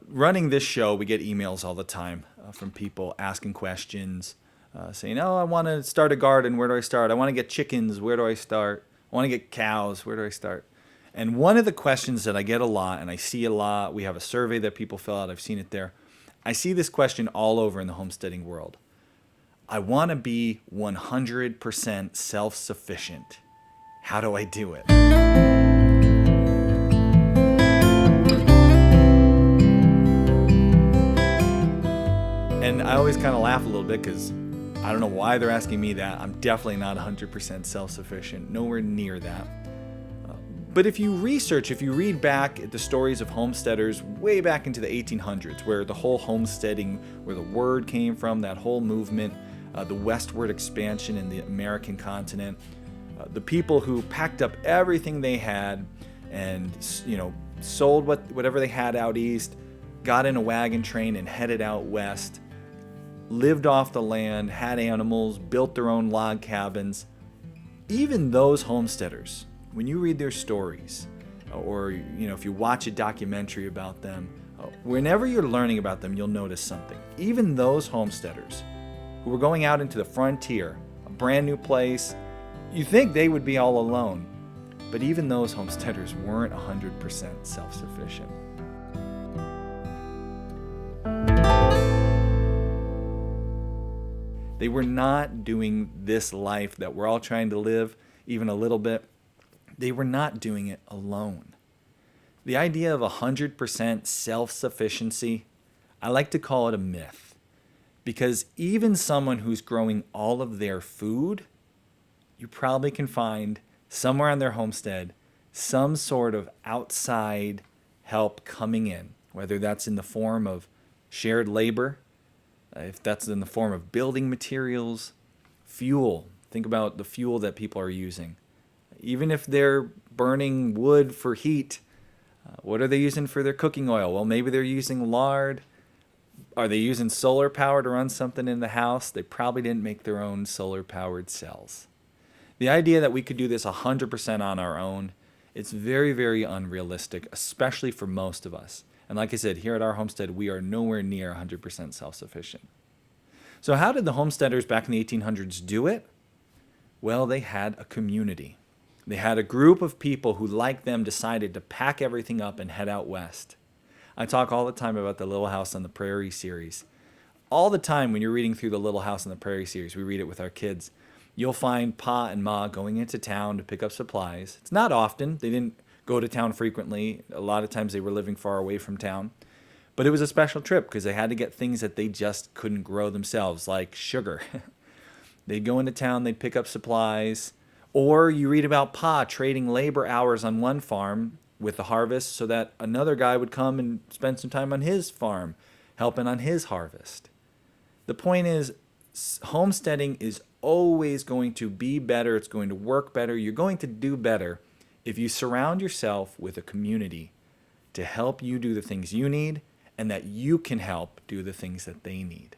Running this show, we get emails all the time from people asking questions, saying, "Oh, I want to start a garden. Where do I start? I want to get chickens. Where do I start? I want to get cows. Where do I start?" And one of the questions that I get a lot, and I see a lot, we have a survey that people fill out. I've seen it there. I see this question all over in the homesteading world. I want to be 100% self-sufficient. How do I do it? And I always kind of laugh a little bit because I don't know why they're asking me that. I'm definitely not 100% self-sufficient, nowhere near that. But if you read back at the stories of homesteaders way back into the 1800s, where the whole homesteading, where the word came from, that whole movement, the westward expansion in the American continent, the people who packed up everything they had and, sold whatever they had out east, got in a wagon train and headed out west, lived off the land, had animals, built their own log cabins. Even those homesteaders, when you read their stories, or if you watch a documentary about them, whenever you're learning about them, you'll notice something. Even those homesteaders who were going out into the frontier, a brand new place, you think they would be all alone. But even those homesteaders weren't 100% self-sufficient. They were not doing this life that we're all trying to live, even a little bit. They were not doing it alone. The idea of 100% self-sufficiency, I like to call it a myth. Because even someone who's growing all of their food, you probably can find somewhere on their homestead some sort of outside help coming in, whether that's in the form of shared labor, if that's in the form of building materials, fuel. Think about the fuel that people are using. Even if they're burning wood for heat, what are they using for their cooking oil? Well, maybe they're using lard. Are they using solar power to run something in the house? They probably didn't make their own solar-powered cells. The idea that we could do this 100% on our own, it's very, very unrealistic, especially for most of us. And like I said, here at our homestead, we are nowhere near 100% self-sufficient. So how did the homesteaders back in the 1800s do it? Well, they had a community. They had a group of people who, like them, decided to pack everything up and head out west. I talk all the time about the Little House on the Prairie series. All the time when you're reading through the Little House on the Prairie series, we read it with our kids, you'll find Pa and Ma going into town to pick up supplies. It's not often. They didn't go to town frequently. A lot of times they were living far away from town. But it was a special trip because they had to get things that they just couldn't grow themselves, like sugar. They'd go into town, they'd pick up supplies. Or you read about Pa trading labor hours on one farm with the harvest so that another guy would come and spend some time on his farm, helping on his harvest. The point is, homesteading is always going to be better. It's going to work better. You're going to do better if you surround yourself with a community to help you do the things you need and that you can help do the things that they need.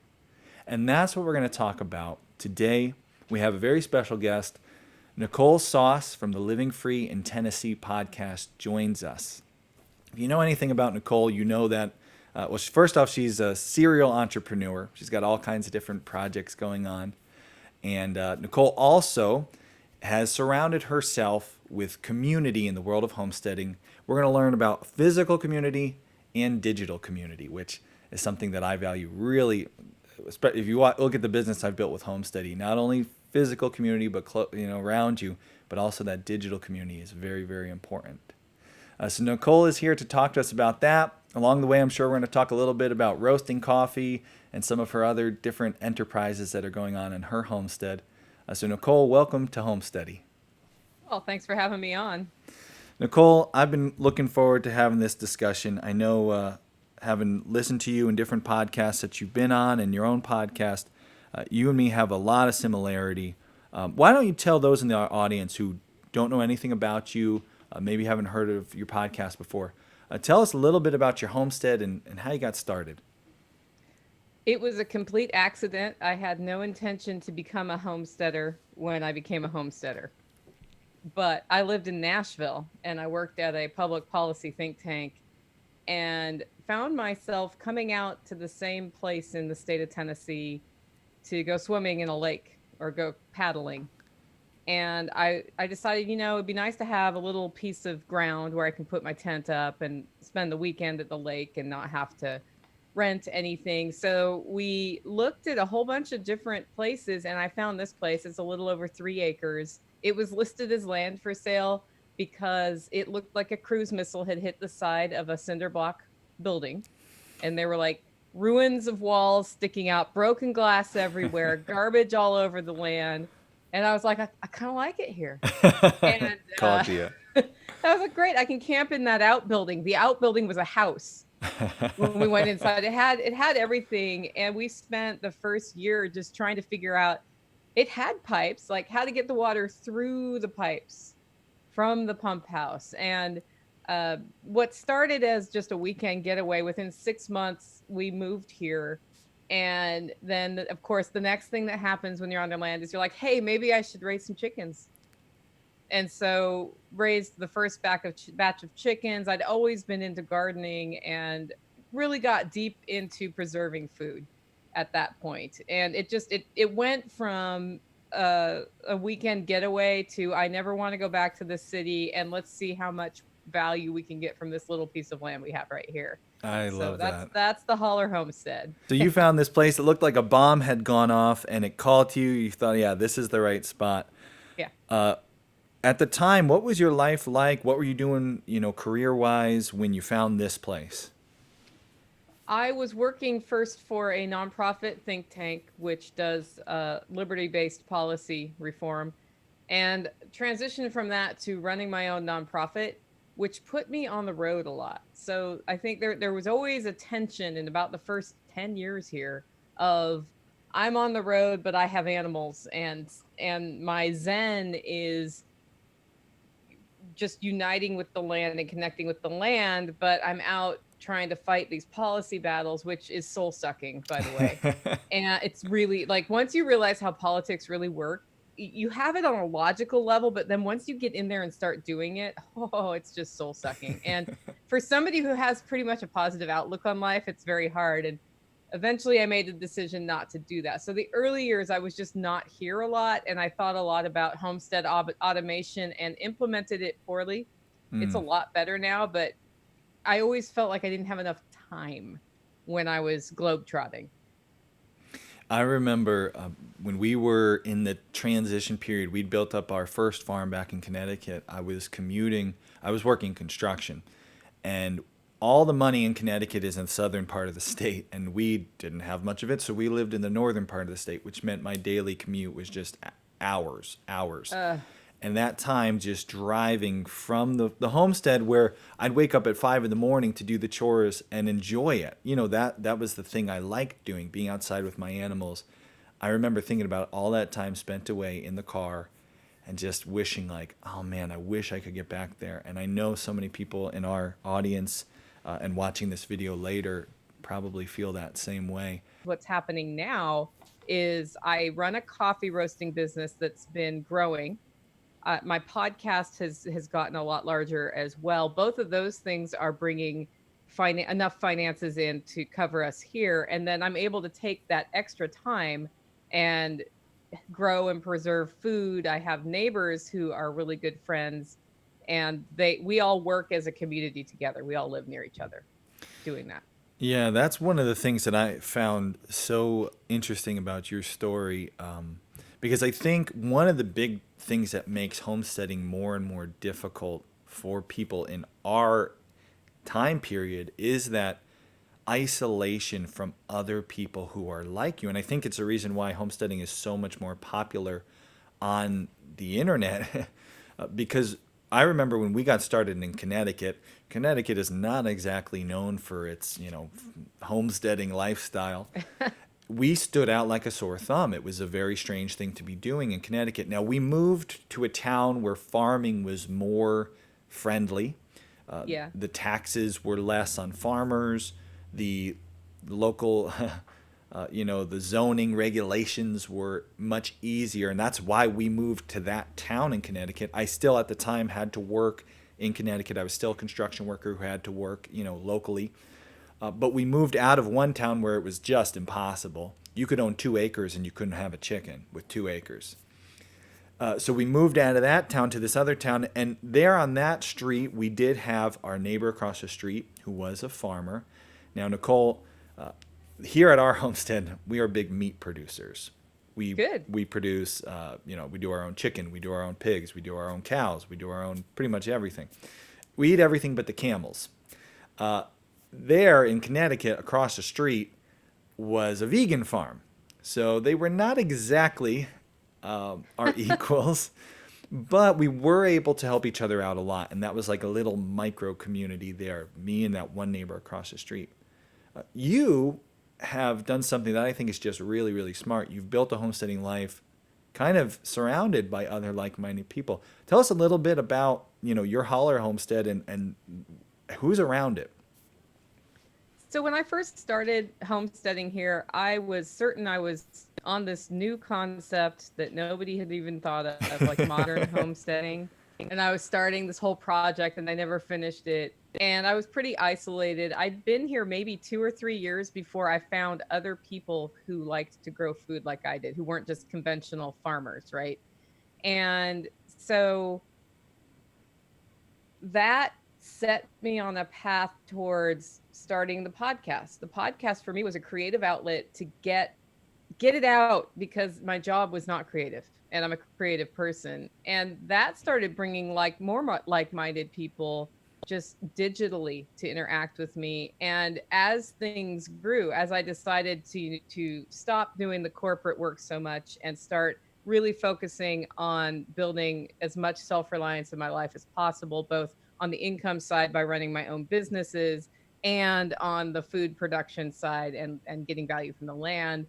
And that's what we're going to talk about today. We have a very special guest. Nichole Sauce from the Living Free in Tennessee podcast joins us. If you know anything about Nichole, you know that, first off, she's a serial entrepreneur. She's got all kinds of different projects going on. And Nichole also has surrounded herself with community in the world of homesteading. We're going to learn about physical community and digital community, which is something that I value really. If you look at the business I've built with Homesteady, not only physical community, but around you, but also that digital community is very, very important. So Nichole is here to talk to us about that. Along the way, I'm sure we're going to talk a little bit about roasting coffee and some of her other different enterprises that are going on in her homestead. So Nichole, welcome to Homesteady. Well, thanks for having me on. Nichole, I've been looking forward to having this discussion. I know having listened to you in different podcasts that you've been on and your own podcast, you and me have a lot of similarity. Why don't you tell those in the audience who don't know anything about you, maybe haven't heard of your podcast before, tell us a little bit about your homestead and how you got started. It was a complete accident. I had no intention to become a homesteader when I became a homesteader. But I lived in Nashville and I worked at a public policy think tank. and found myself coming out to the same place in the state of Tennessee to go swimming in a lake or go paddling. And I decided, it'd be nice to have a little piece of ground where I can put my tent up and spend the weekend at the lake and not have to rent anything. So we looked at a whole bunch of different places, and I found this place. It's a little over 3 acres. It was listed as land for sale because it looked like a cruise missile had hit the side of a cinder block building. And there were like ruins of walls sticking out, broken glass everywhere, garbage all over the land. And I was like, I kind of like it here. And Called you. I was like, great, I can camp in that outbuilding. The outbuilding was a house. When we went inside, it had everything. And we spent the first year just trying to figure out, it had pipes, like how to get the water through the pipes from the pump house. And what started as just a weekend getaway, within 6 months, we moved here. And then, of course, the next thing that happens when you're on the land is you're like, hey, maybe I should raise some chickens. And so raised the first batch of chickens. I'd always been into gardening and really got deep into preserving food at that point. And it went from a weekend getaway to I never want to go back to the city, and let's see how much value we can get from this little piece of land we have right here. I love that. That's the Holler Homestead. So you found this place that looked like a bomb had gone off, and it called to you. You thought, yeah, this is the right spot. Yeah. At the time, what was your life like? What were you doing, career-wise when you found this place? I was working first for a nonprofit think tank, which does liberty-based policy reform, and transitioned from that to running my own nonprofit, which put me on the road a lot. So I think there was always a tension in about the first 10 years here of I'm on the road, but I have animals, and my zen is just uniting with the land and connecting with the land, but I'm out trying to fight these policy battles, which is soul sucking, by the way. And it's really like, once you realize how politics really work, you have it on a logical level, but then once you get in there and start doing it, it's just soul sucking. And for somebody who has pretty much a positive outlook on life, it's very hard. And eventually I made the decision not to do that. So the early years, I was just not here a lot. And I thought a lot about homestead automation and implemented it poorly. It's a lot better now, but I always felt like I didn't have enough time when I was globetrotting. I remember when we were in the transition period, we'd built up our first farm back in Connecticut. I was working construction, and all the money in Connecticut is in the southern part of the state, and we didn't have much of it, so we lived in the northern part of the state, which meant my daily commute was just hours. And that time just driving from the homestead, where I'd wake up at 5 a.m. to do the chores and enjoy it. That was the thing I liked doing, being outside with my animals. I remember thinking about all that time spent away in the car and just wishing like, oh man, I wish I could get back there. And I know so many people in our audience and watching this video later probably feel that same way. What's happening now is I run a coffee roasting business that's been growing. My podcast has gotten a lot larger as well. Both of those things are bringing enough finances in to cover us here. And then I'm able to take that extra time and grow and preserve food. I have neighbors who are really good friends, and we all work as a community together. We all live near each other doing that. Yeah, that's one of the things that I found so interesting about your story. Because I think one of the big things that makes homesteading more and more difficult for people in our time period is that isolation from other people who are like you. And I think it's a reason why homesteading is so much more popular on the internet. Because I remember when we got started in Connecticut is not exactly known for its, homesteading lifestyle. We stood out like a sore thumb. It was a very strange thing to be doing in Connecticut. Now, we moved to a town where farming was more friendly. The taxes were less on farmers. The local, the zoning regulations were much easier. And that's why we moved to that town in Connecticut. I still, at the time, had to work in Connecticut. I was still a construction worker who had to work, locally. But we moved out of one town where it was just impossible. You could own 2 acres and you couldn't have a chicken with 2 acres. So we moved out of that town to this other town, and there on that street, we did have our neighbor across the street who was a farmer. Now, Nichole, here at our homestead, we are big meat producers. Good. We produce, we do our own chicken, we do our own pigs, we do our own cows, we do our own pretty much everything. We eat everything but the camels. There in Connecticut, across the street, was a vegan farm. So they were not exactly our equals, but we were able to help each other out a lot. And that was like a little micro community there, me and that one neighbor across the street. You have done something that I think is just really, really smart. You've built a homesteading life kind of surrounded by other like-minded people. Tell us a little bit about, your Holler homestead and who's around it. So when I first started homesteading here, I was certain I was on this new concept that nobody had even thought of, like modern homesteading. And I was starting this whole project and I never finished it. And I was pretty isolated. I'd been here maybe 2 or 3 years before I found other people who liked to grow food like I did, who weren't just conventional farmers, right? And so that set me on a path towards starting the podcast. The podcast for me was a creative outlet to get it out, because my job was not creative and I'm a creative person. And that started bringing more like-minded people just digitally to interact with me. And as things grew, as I decided to stop doing the corporate work so much and start really focusing on building as much self-reliance in my life as possible, both on the income side by running my own businesses and on the food production side and getting value from the land,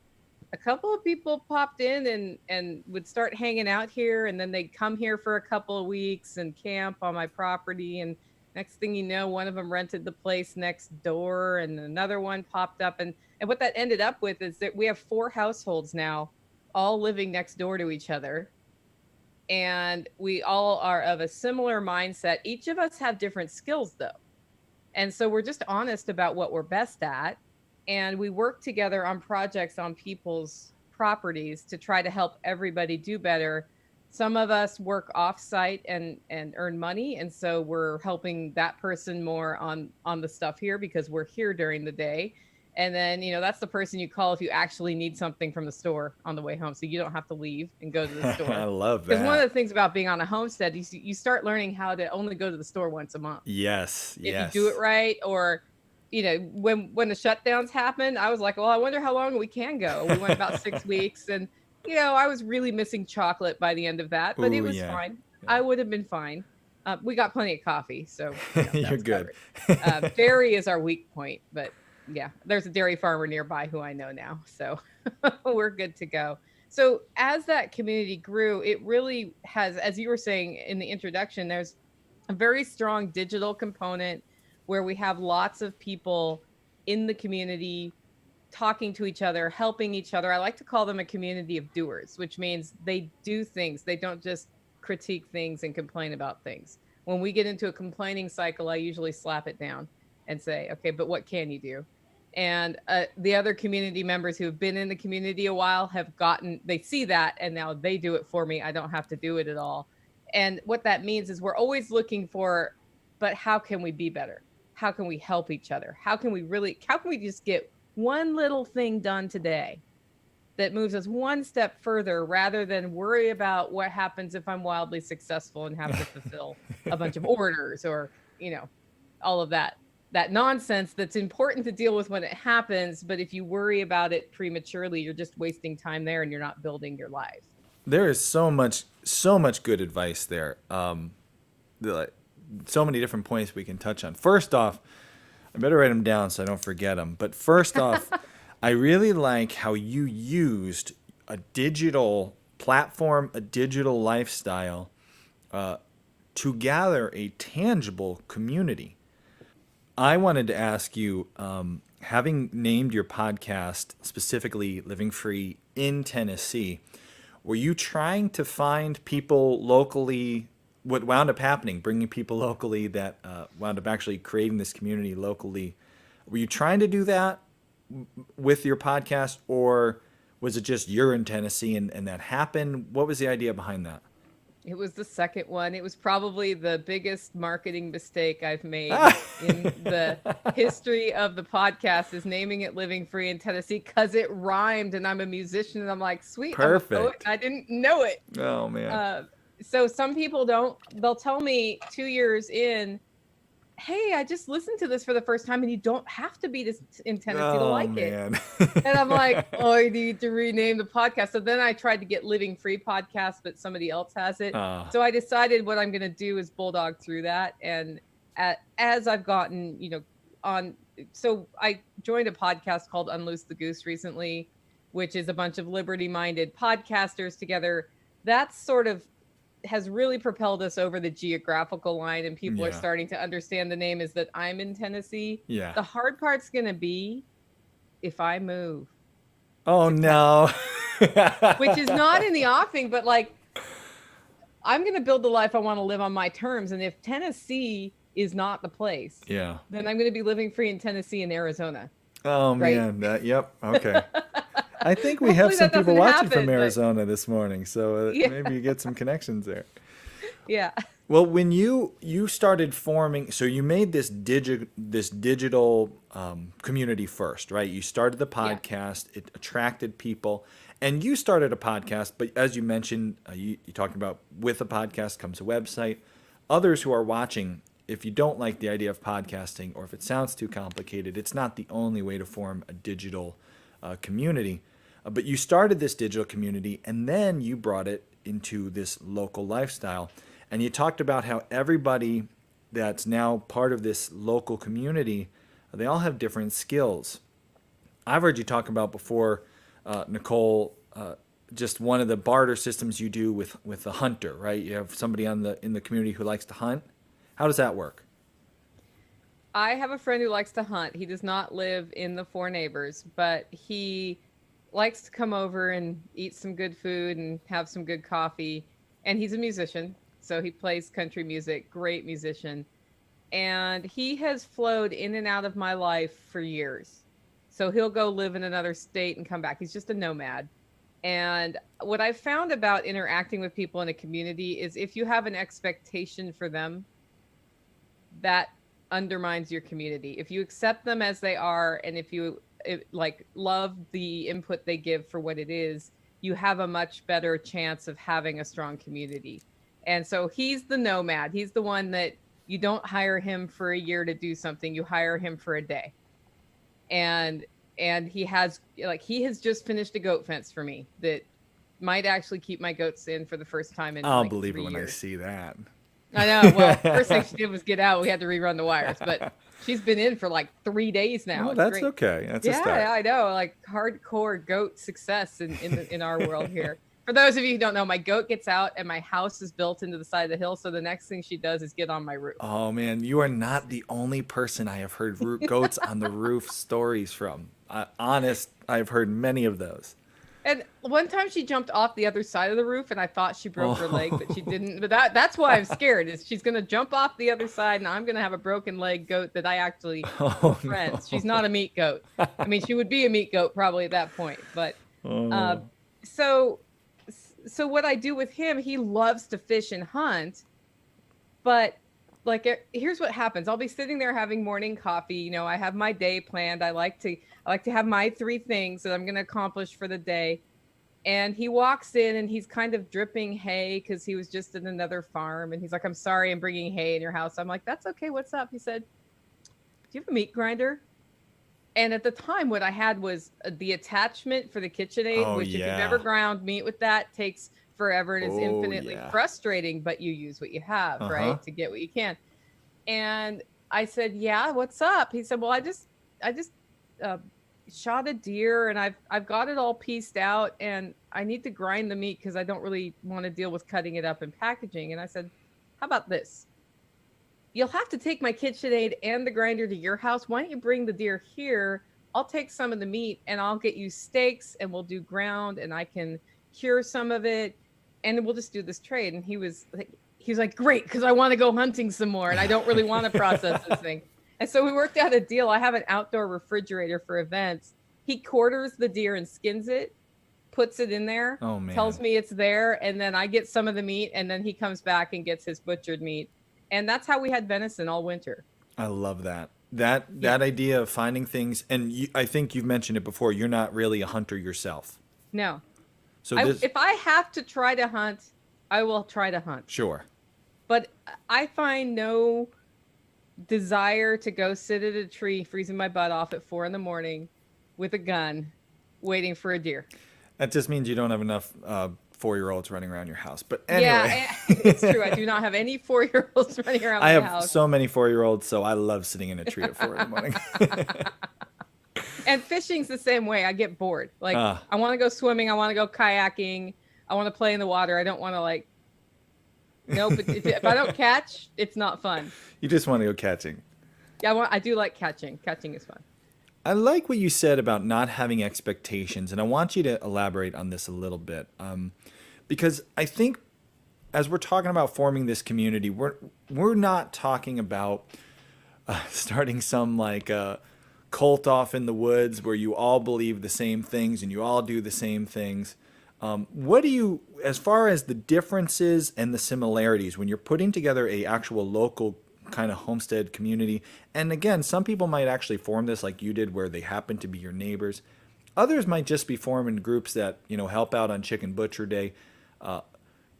a couple of people popped in and would start hanging out here. And then they'd come here for a couple of weeks and camp on my property. And next thing you know, one of them rented the place next door and another one popped up. And what that ended up with is that we have 4 households now, all living next door to each other. And we all are of a similar mindset. Each of us have different skills, though. And so we're just honest about what we're best at. And we work together on projects on people's properties to try to help everybody do better. Some of us work off-site and earn money. And so we're helping that person more on the stuff here because we're here during the day. And then, that's the person you call if you actually need something from the store on the way home. So you don't have to leave and go to the store. I love that. Because one of the things about being on a homestead, you start learning how to only go to the store once a month. Yes. If you do it right, or, when the shutdowns happened, I was like, well, I wonder how long we can go. We went about 6 weeks and, I was really missing chocolate by the end of that, but it was fine. Yeah. I would have been fine. We got plenty of coffee, so you're good. Dairy is our weak point, but yeah, there's a dairy farmer nearby who I know now, so we're good to go. So as that community grew, it really has, as you were saying in the introduction, there's a very strong digital component where we have lots of people in the community talking to each other, helping each other. I like to call them a community of doers, which means they do things. They don't just critique things and complain about things. When we get into a complaining cycle, I usually slap it down and say, okay, but what can you do? And the other community members who have been in the community a while they see that, and now they do it for me. I don't have to do it at all. And what that means is we're always looking for, but how can we be better? How can we help each other? How can we just get one little thing done today that moves us one step further, rather than worry about what happens if I'm wildly successful and have to fulfill a bunch of orders or, all of that nonsense that's important to deal with when it happens. But if you worry about it prematurely, you're just wasting time there and you're not building your life. There is so much good advice there. So many different points we can touch on. First off, I better write them down so I don't forget them. But first off, I really like how you used a digital platform, a digital lifestyle, to gather a tangible community. I wanted to ask you, having named your podcast specifically Living Free in Tennessee, were you trying to find people locally what wound up happening, bringing people locally that wound up actually creating this community locally. Were you trying to do that with your podcast, or was it just you're in Tennessee and that happened? What was the idea behind that? It was the second one. It was probably the biggest marketing mistake I've made in the history of the podcast, is naming it Living Free in Tennessee, because it rhymed and I'm a musician and I'm like, sweet, perfect. I'm a poet. I didn't know it. Oh, man. So some people they'll tell me 2 years in, hey, I just listened to this for the first time, and you don't have to be in Tennessee to like it. And I'm like, oh, I need to rename the podcast. So then I tried to get Living Free podcast, but somebody else has it. So I decided what I'm going to do is bulldog through that. And as I've gotten, so I joined a podcast called Unloose the Goose recently, which is a bunch of liberty-minded podcasters together. That's sort of has really propelled us over the geographical line, and people are starting to understand the name is that I'm in Tennessee. Yeah. The hard part's going to be if I move. Oh, no. Which is not in the offing, but like, I'm going to build the life I want to live on my terms. And if Tennessee is not the place, then I'm going to be living free in Tennessee and Arizona. Oh, right? Man. Yep. Okay. I think we have some people watching from Arizona this morning, so maybe you get some connections there. Yeah. Well, when you started forming, so you made this digital community first, right? You started the podcast, it attracted people, and you started a podcast, but as you mentioned, you talked about with a podcast comes a website. Others who are watching, if you don't like the idea of podcasting, or if it sounds too complicated, it's not the only way to form a digital community. But you started this digital community, and then you brought it into this local lifestyle. And you talked about how everybody that's now part of this local community, they all have different skills. I've heard you talk about before, Nichole, just one of the barter systems you do with a hunter, right? You have somebody in the community who likes to hunt. How does that work? I have a friend who likes to hunt. He does not live in the Four Neighbors, but he likes to come over and eat some good food and have some good coffee. And he's a musician, so he plays country music, great musician. And he has flowed in and out of my life for years. So he'll go live in another state and come back. He's just a nomad. And what I've found about interacting with people in a community is if you have an expectation for them, that undermines your community. If you accept them as they are, and if you love the input they give for what it is, you have a much better chance of having a strong community. And so he's the nomad. He's the one that you don't hire him for a year to do something. You hire him for a day. And he has just finished a goat fence for me that might actually keep my goats in for the first time in I'll believe it when years. I see that. I know. Well, first thing she did was get out. We had to rerun the wires, but she's been in for like 3 days now. Oh, that's great. Okay. That's a start. Yeah, I know. Like hardcore goat success in our world here. For those of you who don't know, my goat gets out and my house is built into the side of the hill. So the next thing she does is get on my roof. Oh man, you are not the only person I have heard goats on the roof stories from. Honest, I've heard many of those. And one time she jumped off the other side of the roof, and I thought she broke her leg, but she didn't. But that's why I'm scared, is she's going to jump off the other side, and I'm going to have a broken leg goat that I actually friends. No. She's not a meat goat. I mean, she would be a meat goat probably at that point. But so what I do with him, he loves to fish and hunt, but like here's what happens. I'll be sitting there having morning coffee. You know, I have my day planned. I like to have my 3 things that I'm going to accomplish for the day. And he walks in and he's kind of dripping hay because he was just at another farm. And he's like, I'm sorry, I'm bringing hay in your house. I'm like, that's okay. What's up? He said, do you have a meat grinder? And at the time, what I had was the attachment for the KitchenAid, which if you've ever ground meat with that, takes forever and is infinitely frustrating, but you use what you have, right, to get what you can. And I said, yeah, what's up? He said, well, I just shot a deer and I've got it all pieced out and I need to grind the meat because I don't really want to deal with cutting it up and packaging. And I said, how about this? You'll have to take my KitchenAid and the grinder to your house. Why don't you bring the deer here? I'll take some of the meat and I'll get you steaks and we'll do ground and I can cure some of it and we'll just do this trade. And he was like, he was like, great, because I want to go hunting some more and I don't really want to process this thing. And so we worked out a deal. I have an outdoor refrigerator for events. He quarters the deer and skins it, puts it in there, Oh, man. tells me it's there, and then I get some of the meat, and then he comes back and gets his butchered meat. And that's how we had venison all winter. I love that. That idea of finding things, and I think you've mentioned it before, you're not really a hunter yourself. No. So if I have to try to hunt, I will try to hunt. Sure. But I find no desire to go sit at a tree freezing my butt off at 4 a.m. with a gun waiting for a deer. That just means you don't have enough 4-year-olds running around your house. But anyway. Yeah, it's true. I do not have any 4-year-olds running around my house. I have so many 4-year-olds, so I love sitting in a tree at 4 a.m. And fishing's the same way. I get bored. Like, I want to go swimming. I want to go kayaking. I want to play in the water. I don't want to nope. If I don't catch, it's not fun. You just want to go catching. Yeah, I do like catching. Catching is fun. I like what you said about not having expectations, and I want you to elaborate on this a little bit, because I think as we're talking about forming this community, we're not talking about starting some cult off in the woods where you all believe the same things and you all do the same things. What do you, as far as the differences and the similarities, when you're putting together a actual local kind of homestead community, and again, some people might actually form this like you did where they happen to be your neighbors. Others might just be forming groups that, help out on Chicken Butcher Day.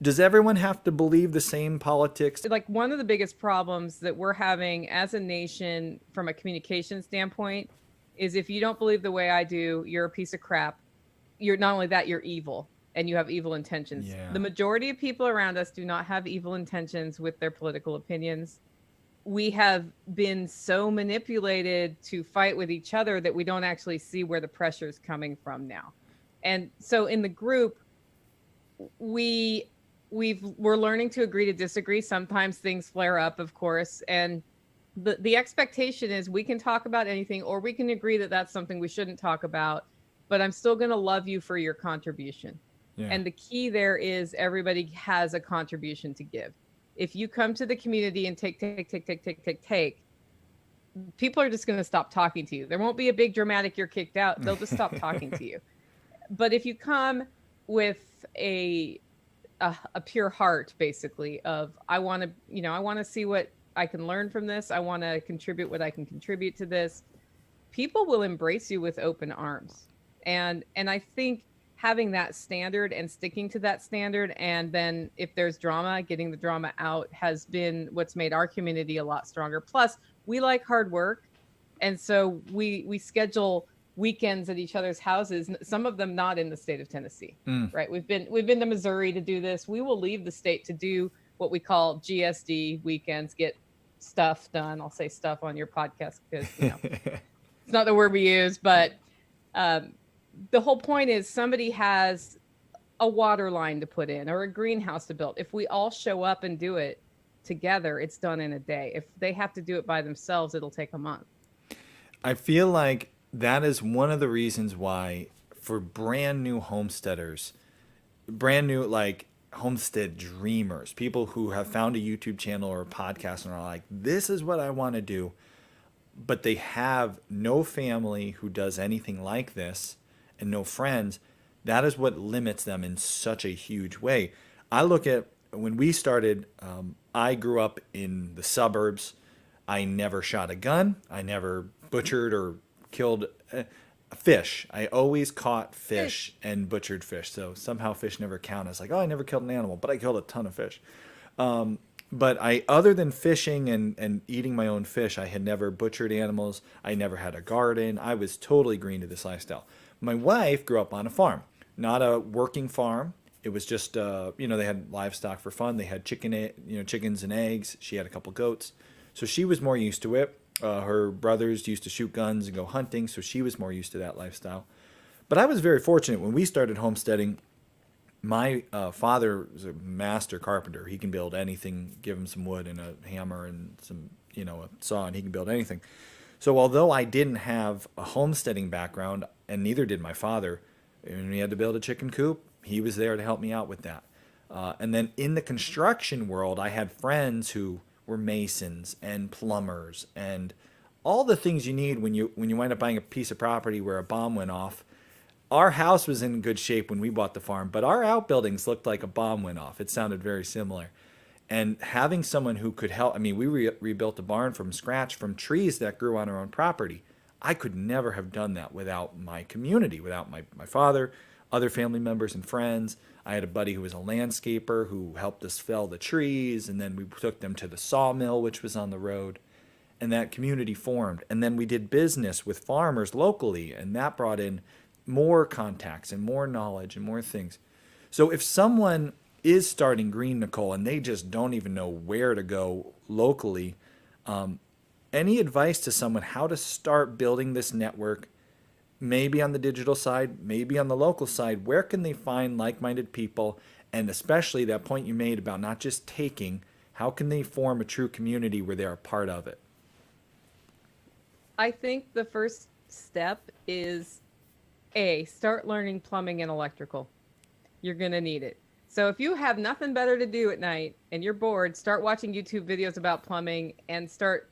Does everyone have to believe the same politics? Like, one of the biggest problems that we're having as a nation from a communication standpoint is if you don't believe the way I do, you're a piece of crap. You're not only that, you're evil and you have evil intentions. Yeah. The majority of people around us do not have evil intentions with their political opinions. We have been so manipulated to fight with each other that we don't actually see where the pressure is coming from now. And so in the group, we're learning to agree to disagree. Sometimes things flare up, of course. And the expectation is we can talk about anything, or we can agree that that's something we shouldn't talk about, but I'm still going to love you for your contribution. Yeah. And the key there is everybody has a contribution to give. If you come to the community and take, people are just going to stop talking to you. There won't be a big dramatic "you're kicked out." They'll just stop talking to you. But if you come with a pure heart, basically, of I want to see what I can learn from this. I want to contribute what I can contribute to this. People will embrace you with open arms. And I think having that standard and sticking to that standard, and then if there's drama, getting the drama out, has been what's made our community a lot stronger. Plus, we like hard work. And so we schedule weekends at each other's houses, some of them not in the state of Tennessee, right? We've been to Missouri to do this. We will leave the state to do what we call Gsd Weekends, get stuff done. I'll say stuff on your podcast because it's not the word we use, but the whole point is somebody has a water line to put in or a greenhouse to build. If we all show up and do it together, it's done in a day. If they have to do it by themselves, it'll take a month. I feel like that is one of the reasons why, for brand new homesteaders, brand new homestead dreamers, people who have found a YouTube channel or a podcast and are like, this is what I want to do, but they have no family who does anything like this and no friends, that is what limits them in such a huge way. I look at when we started, I grew up in the suburbs. I never shot a gun. I never butchered or killed fish. I always caught fish and butchered fish. So somehow fish never count. I was like, I never killed an animal, but I killed a ton of fish. But other than fishing and eating my own fish, I had never butchered animals. I never had a garden. I was totally green to this lifestyle. My wife grew up on a farm, not a working farm. It was just, they had livestock for fun. They had chickens and eggs. She had a couple goats. So she was more used to it. Her brothers used to shoot guns and go hunting, so she was more used to that lifestyle. But I was very fortunate when we started homesteading. My father was a master carpenter. He can build anything. Give him some wood and a hammer and some, a saw, and he can build anything. So although I didn't have a homesteading background, and neither did my father, and we had to build a chicken coop, he was there to help me out with that. And then in the construction world, I had friends who were masons and plumbers and all the things you need when you wind up buying a piece of property where a bomb went off. Our house was in good shape when we bought the farm, but our outbuildings looked like a bomb went off. It sounded very similar. And having someone who could help, I mean, we rebuilt a barn from scratch from trees that grew on our own property. I could never have done that without my community, without my father, other family members and friends. I had a buddy who was a landscaper who helped us fell the trees, and then we took them to the sawmill, which was on the road. And that community formed. And then we did business with farmers locally, and that brought in more contacts and more knowledge and more things. So if someone is starting green, Nichole, and they just don't even know where to go locally, any advice to someone how to start building this network, maybe on the digital side, maybe on the local side? Where can they find like-minded people? And especially that point you made about not just taking, how can they form a true community where they're a part of it? I think the first step is start learning plumbing and electrical. You're going to need it. So if you have nothing better to do at night and you're bored, start watching YouTube videos about plumbing and start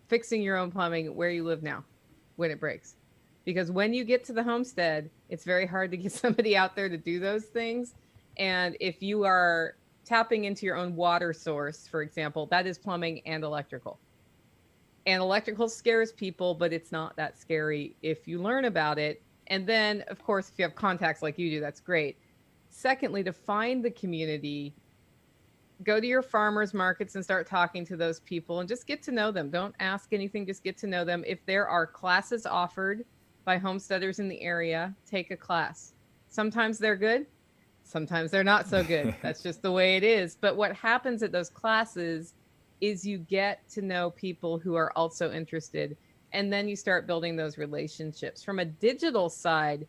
fixing your own plumbing where you live now when it breaks. Because when you get to the homestead, it's very hard to get somebody out there to do those things. And if you are tapping into your own water source, for example, that is plumbing and electrical. And electrical scares people, but it's not that scary if you learn about it. And then, of course, if you have contacts like you do, that's great. Secondly, to find the community, go to your farmers markets and start talking to those people and just get to know them. Don't ask anything, just get to know them. If there are classes offered by homesteaders in the area, take a class. Sometimes they're good, sometimes they're not so good. That's just the way it is. But what happens at those classes is you get to know people who are also interested, and then you start building those relationships. From a digital side,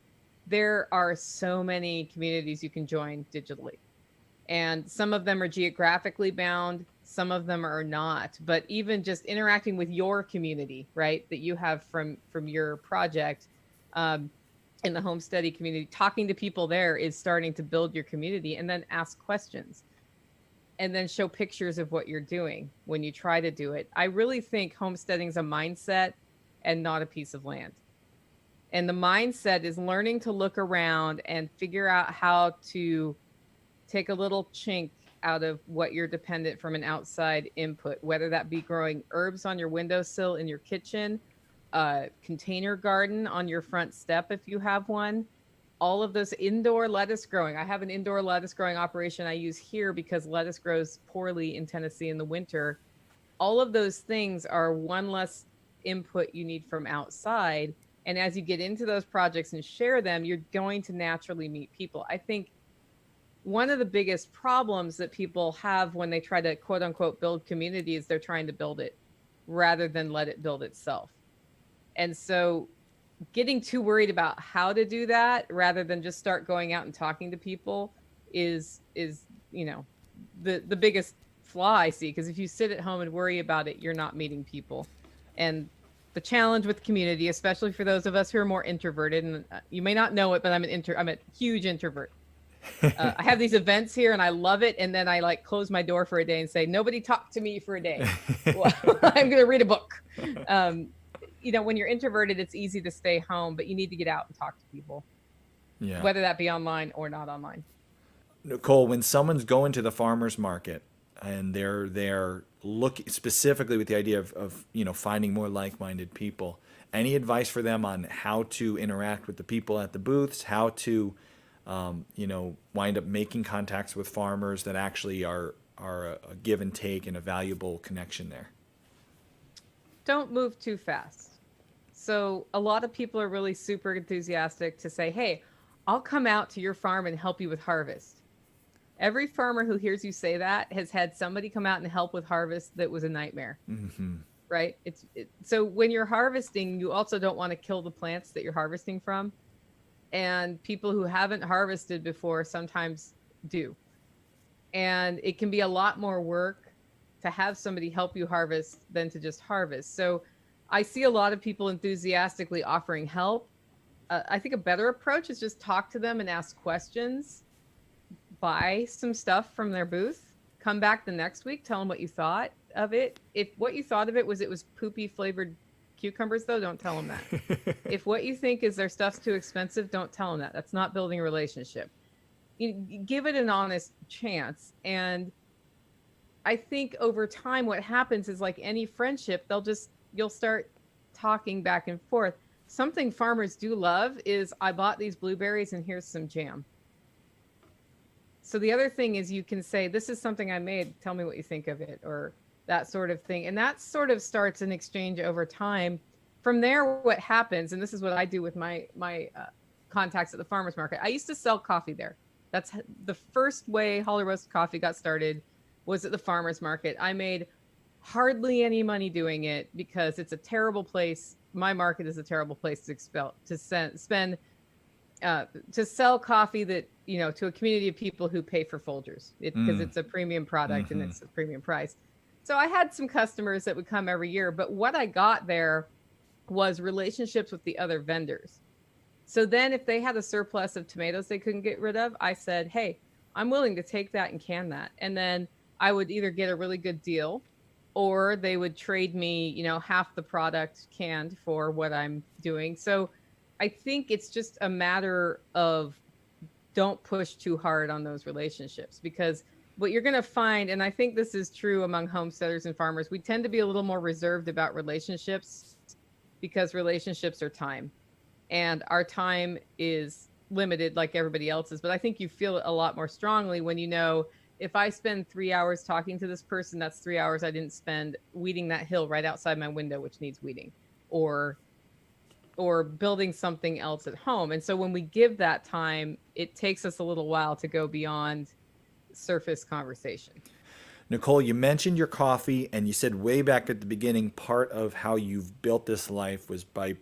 there are so many communities you can join digitally. And some of them are geographically bound, some of them are not. But even just interacting with your community, right, that you have from your project in the Homesteady community, talking to people there is starting to build your community. And then ask questions. And then show pictures of what you're doing when you try to do it. I really think homesteading is a mindset and not a piece of land. And the mindset is learning to look around and figure out how to take a little chink out of what you're dependent from an outside input, whether that be growing herbs on your windowsill in your kitchen, a container garden on your front step if you have one, all of those indoor lettuce growing. I have an indoor lettuce growing operation I use here because lettuce grows poorly in Tennessee in the winter. All of those things are one less input you need from outside. And as you get into those projects and share them, you're going to naturally meet people. I think one of the biggest problems that people have when they try to quote unquote build community is they're trying to build it rather than let it build itself. And so getting too worried about how to do that rather than just start going out and talking to people is you know, the biggest flaw I see. Because if you sit at home and worry about it, you're not meeting people. And the challenge with community, especially for those of us who are more introverted, and you may not know it, but I'm a huge introvert. I have these events here and I love it. And then I like close my door for a day and say, nobody talk to me for a day. Well, I'm going to read a book. You know, when you're introverted, it's easy to stay home, but you need to get out and talk to people, whether that be online or not online. Nichole, when someone's going to the farmer's market and they're looking specifically with the idea of you know, finding more like-minded people, any advice for them on how to interact with the people at the booths, how to you know, wind up making contacts with farmers that actually are a give and take and a valuable connection there? Don't move too fast. So a lot of people are really super enthusiastic to say, hey, I'll come out to your farm and help you with harvest. Every farmer who hears you say that has had somebody come out and help with harvest that was a nightmare, right? So when you're harvesting, you also don't want to kill the plants that you're harvesting from. And people who haven't harvested before sometimes do. And it can be a lot more work to have somebody help you harvest than to just harvest. So I see a lot of people enthusiastically offering help. I think a better approach is just talk to them and ask questions. buy some stuff from their booth, come back the next week, tell them what you thought of it. If what you thought of it was poopy flavored cucumbers, though, don't tell them that. If what you think is their stuff's too expensive, don't tell them that. That's not building a relationship. You give it an honest chance. And I think over time, what happens is, like any friendship, you'll start talking back and forth. Something farmers do love is, I bought these blueberries and here's some jam. So the other thing is, you can say, this is something I made, tell me what you think of it, or that sort of thing. And that sort of starts an exchange over time. From there, what happens, and this is what I do with my contacts at the farmers market. I used to sell coffee there. That's the first way Holler Roast Coffee got started, was at the farmers market. I made hardly any money doing it because it's a terrible place. My market is a terrible place to sell coffee that, to a community of people who pay for Folgers, because it's a premium product and it's a premium price. So I had some customers that would come every year, but what I got there was relationships with the other vendors. So then if they had a surplus of tomatoes they couldn't get rid of, I said, hey, I'm willing to take that and can that. And then I would either get a really good deal, or they would trade me, half the product canned for what I'm doing. So I think it's just a matter of, don't push too hard on those relationships, because what you're going to find, and I think this is true among homesteaders and farmers, we tend to be a little more reserved about relationships because relationships are time, and our time is limited like everybody else's. But I think you feel it a lot more strongly when if I spend 3 hours talking to this person, that's 3 hours I didn't spend weeding that hill right outside my window, which needs weeding, or building something else at home. And so when we give that time, it takes us a little while to go beyond surface conversation. Nichole, you mentioned your coffee, and you said way back at the beginning, part of how you've built this life was by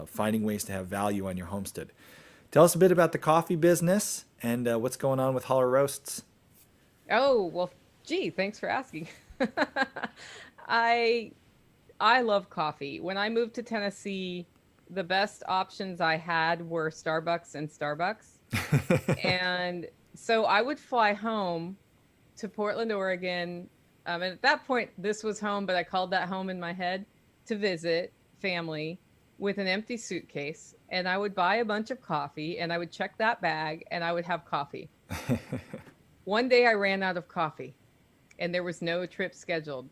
finding ways to have value on your homestead. Tell us a bit about the coffee business and what's going on with Holler Roasts. Oh, well, gee, thanks for asking. I love coffee. When I moved to Tennessee, the best options I had were Starbucks and Starbucks. And so I would fly home to Portland, Oregon. And at that point, this was home, but I called that home in my head, to visit family with an empty suitcase. And I would buy a bunch of coffee, and I would check that bag, and I would have coffee. One day I ran out of coffee, and there was no trip scheduled.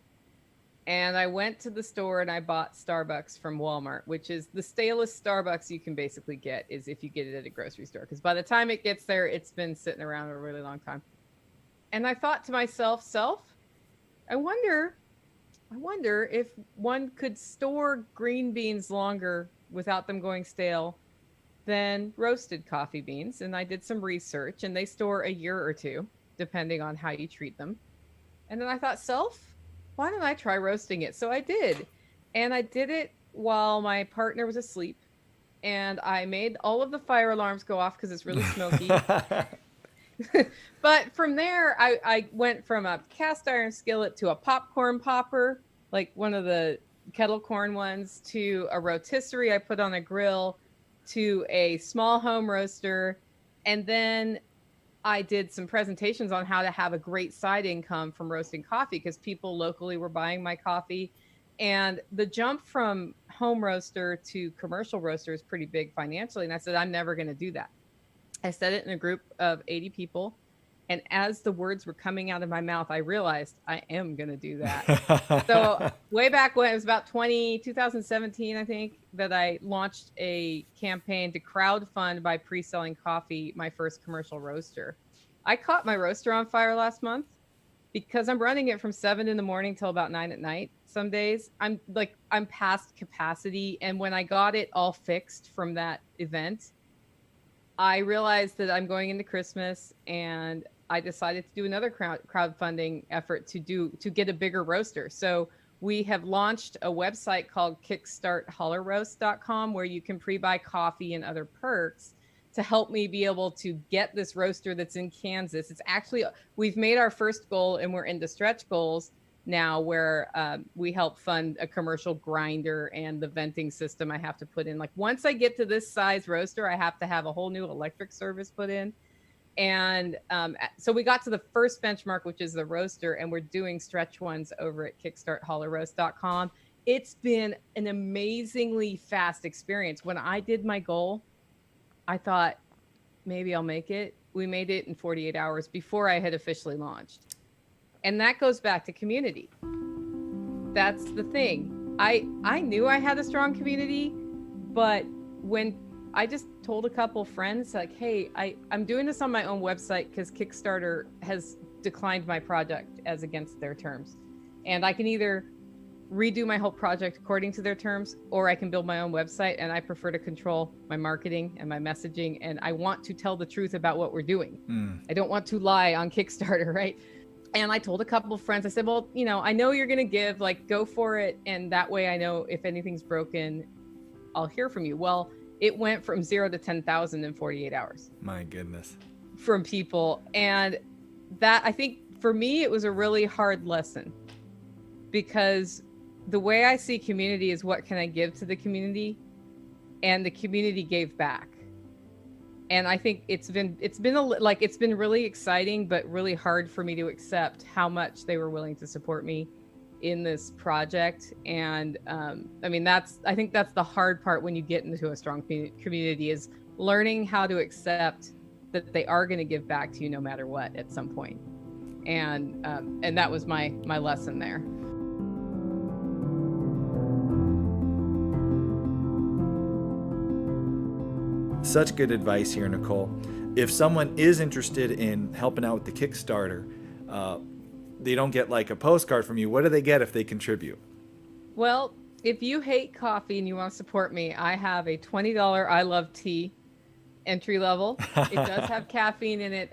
And I went to the store and I bought Starbucks from Walmart, which is the stalest Starbucks you can basically get, is if you get it at a grocery store. Because by the time it gets there, it's been sitting around a really long time. And I thought to myself, I wonder if one could store green beans longer without them going stale than roasted coffee beans. And I did some research, and they store a year or two, depending on how you treat them. And then I thought, why don't I try roasting it? So I did. And I did it while my partner was asleep. And I made all of the fire alarms go off because it's really smoky. But from there, I went from a cast iron skillet to a popcorn popper, like one of the kettle corn ones, to a rotisserie I put on a grill, to a small home roaster. And then I did some presentations on how to have a great side income from roasting coffee, because people locally were buying my coffee. And the jump from home roaster to commercial roaster is pretty big financially. And I said, I'm never going to do that. I said it in a group of 80 people. And as the words were coming out of my mouth, I realized I am going to do that. So way back when, it was about 2017, I think, that I launched a campaign to crowdfund by pre-selling coffee, my first commercial roaster. I caught my roaster on fire last month because I'm running it from 7 in the morning till about 9 at night. Some days I'm past capacity. And when I got it all fixed from that event, I realized that I'm going into Christmas, and I decided to do another crowdfunding effort to get a bigger roaster. So we have launched a website called kickstarthollerroast.com, where you can pre-buy coffee and other perks to help me be able to get this roaster that's in Kansas. It's actually, we've made our first goal, and we're into stretch goals now, where we help fund a commercial grinder and the venting system I have to put in. Like, once I get to this size roaster, I have to have a whole new electric service put in. And so we got to the first benchmark, which is the roaster, and we're doing stretch ones over at kickstarthollerroast.com. It's been an amazingly fast experience. When I did my goal, I thought maybe I'll make it. We made it in 48 hours before I had officially launched. And that goes back to community. That's the thing. I knew I had a strong community, but when I just told a couple friends, like, hey, I'm doing this on my own website because Kickstarter has declined my project as against their terms. And I can either redo my whole project according to their terms, or I can build my own website, and I prefer to control my marketing and my messaging. And I want to tell the truth about what we're doing. I don't want to lie on Kickstarter, right? And I told a couple of friends, I said, well, I know you're going to give, like, go for it. And that way I know if anything's broken, I'll hear from you. Well, it went from 0 to 10,000 in 48 hours. My goodness. From people. And that, I think for me, it was a really hard lesson, because the way I see community is what can I give to the community? And the community gave back. And I think it's been really exciting, but really hard for me to accept how much they were willing to support me in this project. And I think that's the hard part when you get into a strong community, is learning how to accept that they are going to give back to you no matter what at some point. And that was my lesson there. Such good advice here, Nichole. If someone is interested in helping out with the Kickstarter, they don't get like a postcard from you. What do they get if they contribute? Well, if you hate coffee and you want to support me, I have a $20 I Love Tea entry level. It does have caffeine in it.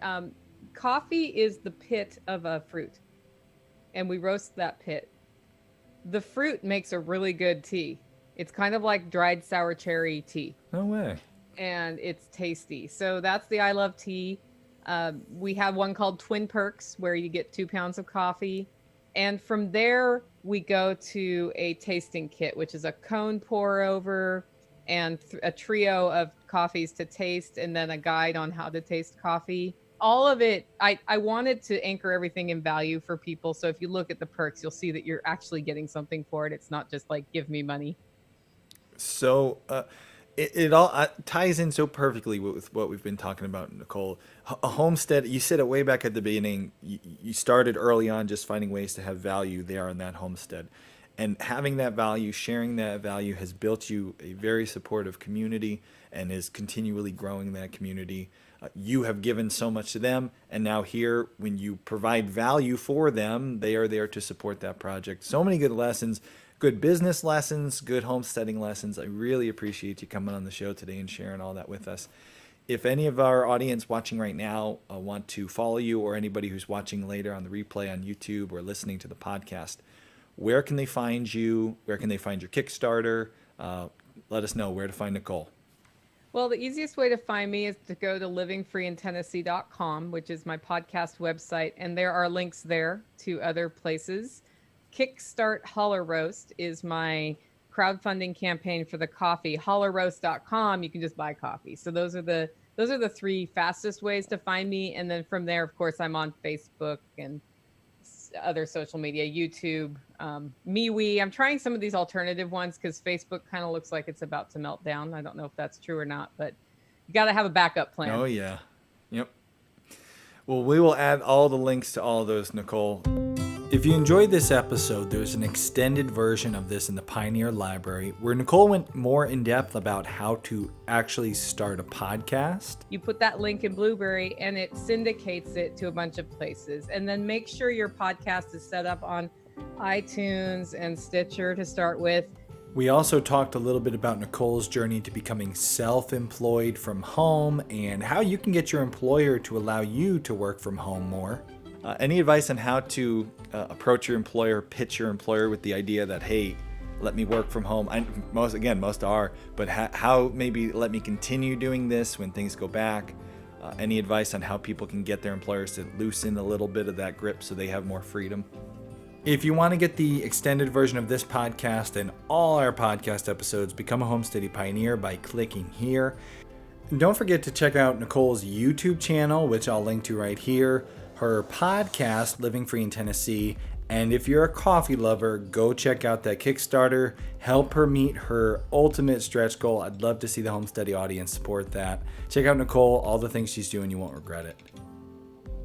Coffee is the pit of a fruit, and we roast that pit. The fruit makes a really good tea. It's kind of like dried sour cherry tea. No way. And it's tasty. So that's the I Love Tea. We have one called Twin Perks, where you get 2 pounds of coffee. And from there, we go to a tasting kit, which is a cone pour over and a trio of coffees to taste, and then a guide on how to taste coffee. All of it, I wanted to anchor everything in value for people. So if you look at the perks, you'll see that you're actually getting something for it. It's not just like, give me money. So it all ties in so perfectly with what we've been talking about, Nichole. A homestead, you said it way back at the beginning, you started early on just finding ways to have value there on that homestead. And having that value, sharing that value, has built you a very supportive community and is continually growing that community. You have given so much to them, and now here, when you provide value for them, they are there to support that project. So many good lessons. Good business lessons, good homesteading lessons. I really appreciate you coming on the show today and sharing all that with us. If any of our audience watching right now want to follow you, or anybody who's watching later on the replay on YouTube or listening to the podcast, where can they find you? Where can they find your Kickstarter? Let us know where to find Nichole. Well, the easiest way to find me is to go to livingfreeintennessee.com, which is my podcast website, and there are links there to other places. Kickstart Holler Roast is my crowdfunding campaign for the coffee. Hollerroast.com, you can just buy coffee. So those are the 3 fastest ways to find me. And then from there, of course, I'm on Facebook and other social media, YouTube, MeWe. I'm trying some of these alternative ones because Facebook kind of looks like it's about to melt down. I don't know if that's true or not, but you got to have a backup plan. Oh, yeah. Yep. Well, we will add all the links to all of those, Nichole. If you enjoyed this episode, there's an extended version of this in the Pioneer Library where Nichole went more in depth about how to actually start a podcast. You put that link in Blueberry and it syndicates it to a bunch of places. And then make sure your podcast is set up on iTunes and Stitcher to start with. We also talked a little bit about Nichole's journey to becoming self-employed from home and how you can get your employer to allow you to work from home more. Any advice on how to approach your employer, pitch your employer with the idea that, hey, let me work from home? Most are, but how maybe let me continue doing this when things go back? Any advice on how people can get their employers to loosen a little bit of that grip so they have more freedom? If you want to get the extended version of this podcast and all our podcast episodes, become a Homesteady Pioneer by clicking here. And don't forget to check out Nichole's YouTube channel, which I'll link to right here, her podcast, Living Free in Tennessee, and if you're a coffee lover, go check out that Kickstarter. Help her meet her ultimate stretch goal. I'd love to see the Homesteady audience support that. Check out Nichole. All the things she's doing, you won't regret it.